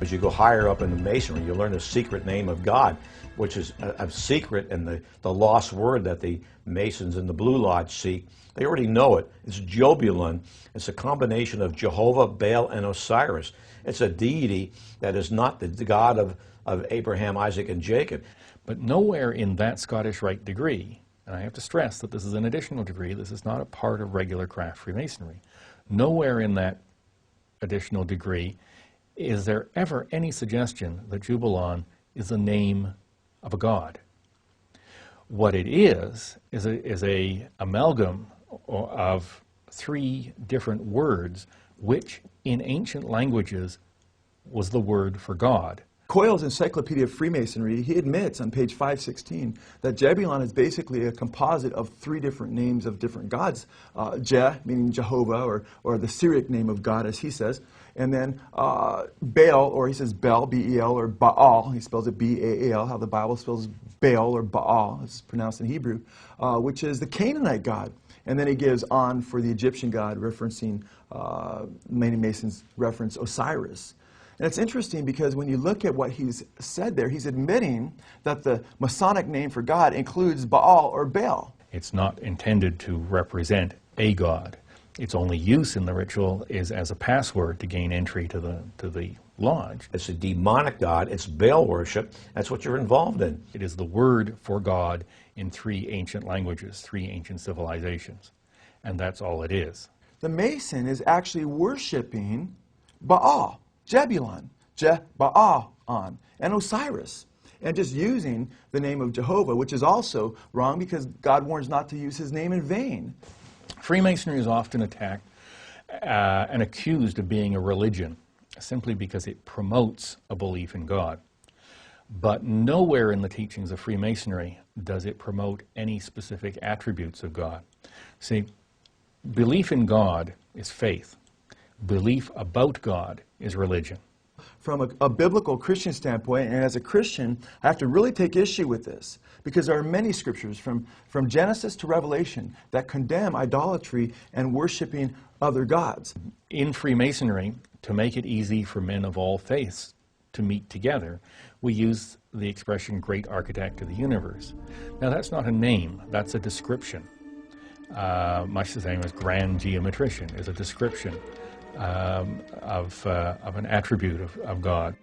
As you go higher up in the Masonry, you learn the secret name of God, which is a secret and the lost word that the Masons in the Blue Lodge seek. They already know it. It's Jobulon. It's a combination of Jehovah, Baal, and Osiris. It's a deity that is not the God of Abraham, Isaac, and Jacob. But nowhere in that Scottish Rite degree, and I have to stress that this is an additional degree, this is not a part of regular craft Freemasonry, nowhere in that additional degree is there ever any suggestion that Jubelon is the name of a god. What it is a amalgam of three different words, which in ancient languages was the word for God. Coyle's Encyclopedia of Freemasonry, he admits on page 516 that Jebulon is basically a composite of three different names of different gods. Je, meaning Jehovah, or the Syriac name of God, as he says. And then Baal, or he says Bel, B-E-L, or Baal, he spells it B-A-A-L, how the Bible spells Baal or Baal, it's pronounced in Hebrew, which is the Canaanite god. And then he gives on for the Egyptian god, referencing, many Masons reference Osiris. And it's interesting because when you look at what he's said there, he's admitting that the Masonic name for God includes Baal or Baal. It's not intended to represent a god. Its only use in the ritual is as a password to gain entry to the lodge. It's a demonic god. It's Baal worship. That's what you're involved in. It is the word for God in three ancient languages, three ancient civilizations. And that's all it is. The Mason is actually worshiping Baal, Jebulon, Je-Baal-on, and Osiris, and just using the name of Jehovah, which is also wrong because God warns not to use his name in vain. Freemasonry is often attacked and accused of being a religion simply because it promotes a belief in God. But nowhere in the teachings of Freemasonry does it promote any specific attributes of God. See, belief in God is faith. Belief about God is religion. From a biblical Christian standpoint, and as a Christian, I have to really take issue with this because there are many scriptures from Genesis to Revelation that condemn idolatry and worshiping other gods. In Freemasonry, to make it easy for men of all faiths to meet together, we use the expression great architect of the universe. Now that's not a name, that's a description. Much the same as grand geometrician is a description of an attribute of God.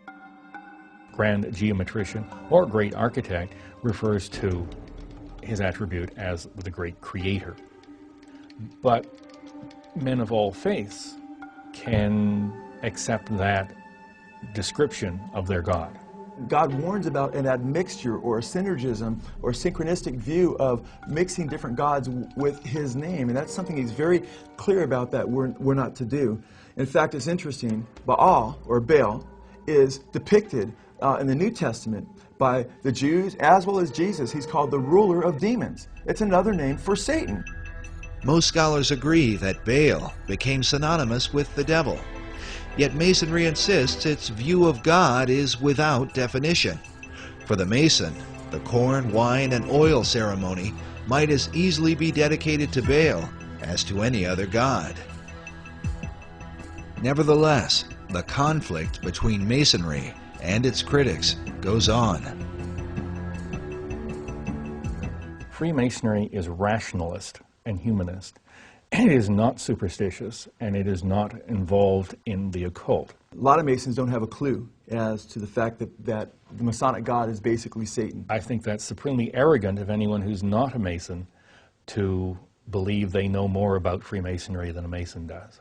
Grand geometrician or great architect refers to his attribute as the great creator. But men of all faiths can accept that description of their God. God warns about an admixture or a synergism or synchronistic view of mixing different gods with his name, and that's something he's very clear about that we're not to do. In fact, it's interesting, Baal or Baal is depicted in the New Testament by the Jews as well as Jesus. He's called the ruler of demons. It's another name for Satan. Most scholars agree that Baal became synonymous with the devil. Yet Masonry insists its view of God is without definition. For the Mason, the corn, wine, and oil ceremony might as easily be dedicated to Baal as to any other god. Nevertheless, the conflict between Masonry and its critics goes on. Freemasonry is rationalist and humanist. It is not superstitious, and it is not involved in the occult. A lot of Masons don't have a clue as to the fact that the Masonic God is basically Satan. I think that's supremely arrogant of anyone who's not a Mason to believe they know more about Freemasonry than a Mason does.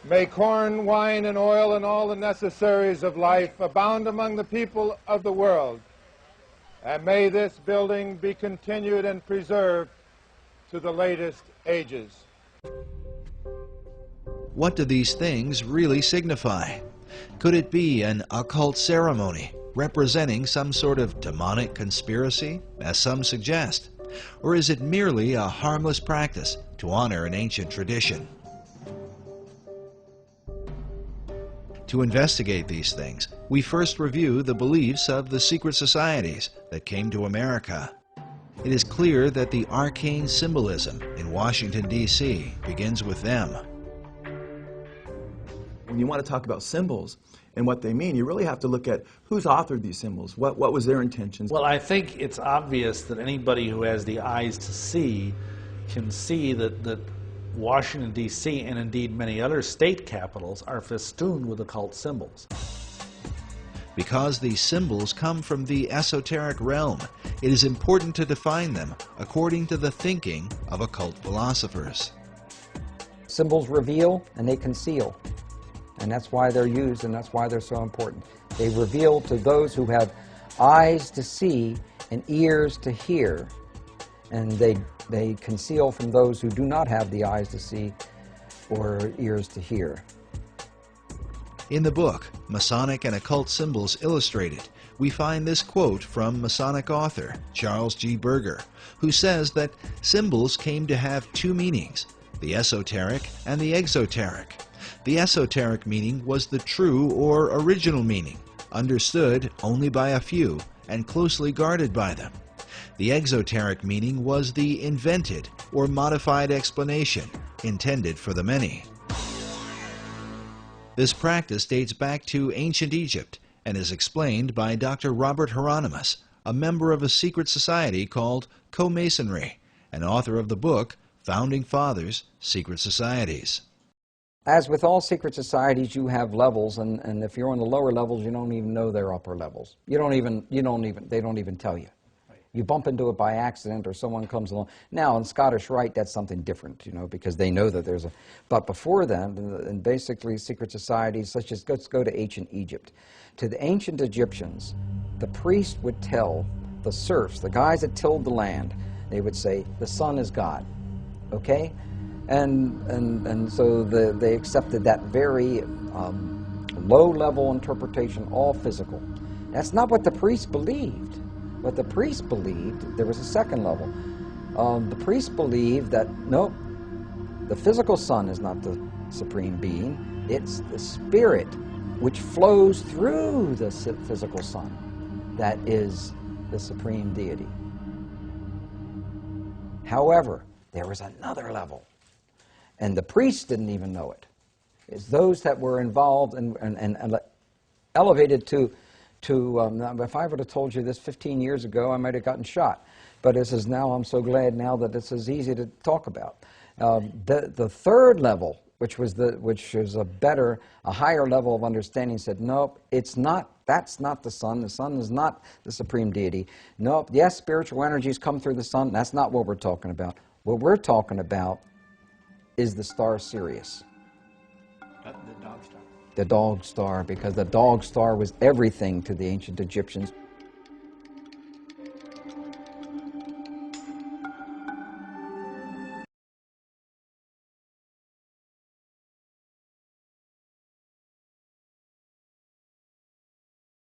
May corn, wine, and oil, and all the necessaries of life abound among the people of the world. And may this building be continued and preserved to the latest ages. What do these things really signify? Could it be an occult ceremony representing some sort of demonic conspiracy, as some suggest? Or is it merely a harmless practice to honor an ancient tradition? To investigate these things, we first review the beliefs of the secret societies that came to America. It is clear that the arcane symbolism in Washington, D.C. begins with them. When and you want to talk about symbols and what they mean, you really have to look at who's authored these symbols, what was their intentions. Well, I think it's obvious that anybody who has the eyes to see can see that Washington, D.C., and indeed many other state capitals are festooned with occult symbols. Because these symbols come from the esoteric realm, it is important to define them according to the thinking of occult philosophers. Symbols reveal and they conceal, and that's why they're used and that's why they're so important. They reveal to those who have eyes to see and ears to hear, and they conceal from those who do not have the eyes to see or ears to hear. In the book, Masonic and Occult Symbols Illustrated, we find this quote from Masonic author Charles G. Berger, who says that symbols came to have two meanings, the esoteric and the exoteric. The esoteric meaning was the true or original meaning, understood only by a few and closely guarded by them. The exoteric meaning was the invented or modified explanation intended for the many. This practice dates back to ancient Egypt and is explained by Dr. Robert Hieronymus, a member of a secret society called Co-Masonry, and author of the book Founding Fathers, Secret Societies. As with all secret societies, you have levels, and if you're on the lower levels, you don't even know they're upper levels. They don't even tell you. You bump into it by accident, or someone comes along. Now, in Scottish Rite, that's something different, because they know that there's a... But before then, and basically secret societies, such as, let's go to ancient Egypt. To the ancient Egyptians, the priest would tell the serfs, the guys that tilled the land, they would say, the sun is God, okay? And so they accepted that very low-level interpretation, all physical. That's not what the priest believed. What the priest believed, there was a second level. The priest believed that, nope, the physical sun is not the supreme being. It's the spirit which flows through the physical sun that is the supreme deity. However, there was another level, and the priests didn't even know it. It's those that were involved and elevated to if I would have told you this 15 years ago, I might have gotten shot. But this is now, I'm so glad now that this is easy to talk about. The third level, which is a higher level of understanding, said, nope, it's not, that's not the sun. The sun is not the supreme deity. Nope, yes, spiritual energies come through the sun. That's not what we're talking about. What we're talking about is the star Sirius. The dog star. The dog star, because the dog star was everything to the ancient Egyptians.